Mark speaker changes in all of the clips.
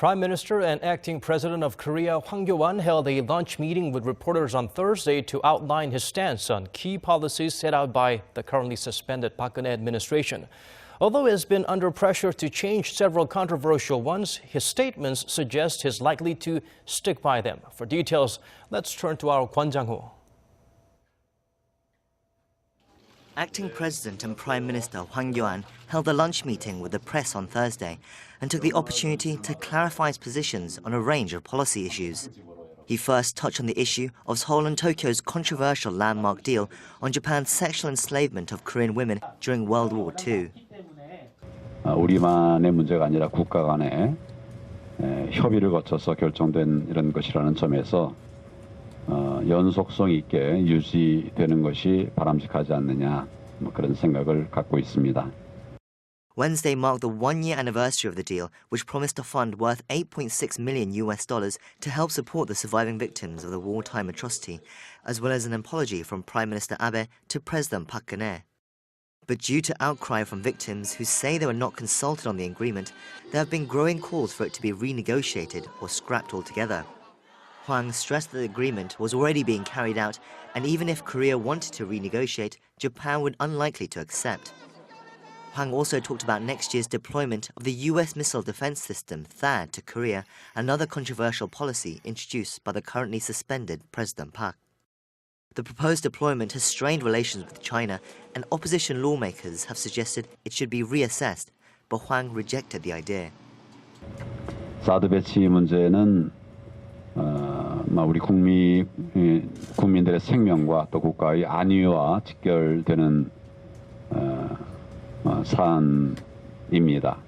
Speaker 1: Prime Minister and acting President of Korea Hwang held a lunch meeting with reporters on Thursday to outline his stance on key policies set out by the currently suspended Park Geun-hye administration. Although he has been under pressure to change several controversial ones, his statements suggest he's likely to stick by them. For details, let's turn to our Kwon Jang-ho.
Speaker 2: Acting President and Prime Minister Hwang held a lunch meeting with the press on Thursday and took the opportunity to clarify his positions on a range of policy issues. He first touched on the issue of Seoul and Tokyo's controversial landmark deal on Japan's sexual enslavement of Korean women during World War II.
Speaker 3: 우리만의 문제가 아니라 국가 간의 협의를 거쳐서 결정된 이런 것이라는 점에서 연속성 있게 유지되는 것이 바람직하지 않느냐 그런 생각을 갖고 있습니다.
Speaker 2: Wednesday marked the one-year anniversary of the deal, which promised a fund worth $8.6 million to help support the surviving victims of the wartime atrocity, as well as an apology from Prime Minister Abe to President Park Geun-hye. But due to outcry from victims who say they were not consulted on the agreement, there have been growing calls for it to be renegotiated or scrapped altogether. Hwang stressed that the agreement was already being carried out, and even if Korea wanted to renegotiate, Japan would unlikely to accept. Hwang also talked about next year's deployment of the US missile defense system THAAD to Korea, another controversial policy introduced by the currently suspended President Park. The proposed deployment has strained relations with China, and opposition lawmakers have suggested it should be reassessed, but Hwang rejected the idea.
Speaker 3: 사드 배치 문제는 우리 국민들의 생명과 또 국가의 안위와 직결되는 사안입니다.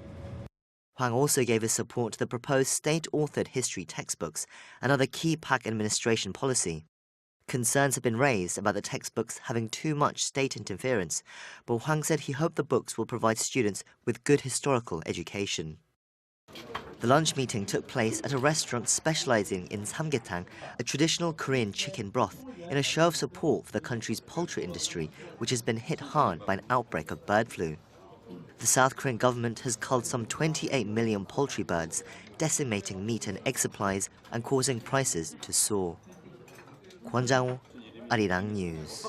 Speaker 2: Hwang also gave his support to the proposed state-authored history textbooks, another key Park administration policy. Concerns have been raised about the textbooks having too much state interference, but Hwang said he hoped the books will provide students with good historical education. The lunch meeting took place at a restaurant specializing in samgyetang, a traditional Korean chicken broth, in a show of support for the country's poultry industry, which has been hit hard by an outbreak of bird flu. The South Korean government has culled some 28 million poultry birds, decimating meat and egg supplies and causing prices to soar. Kwon Jang-ho, Arirang News.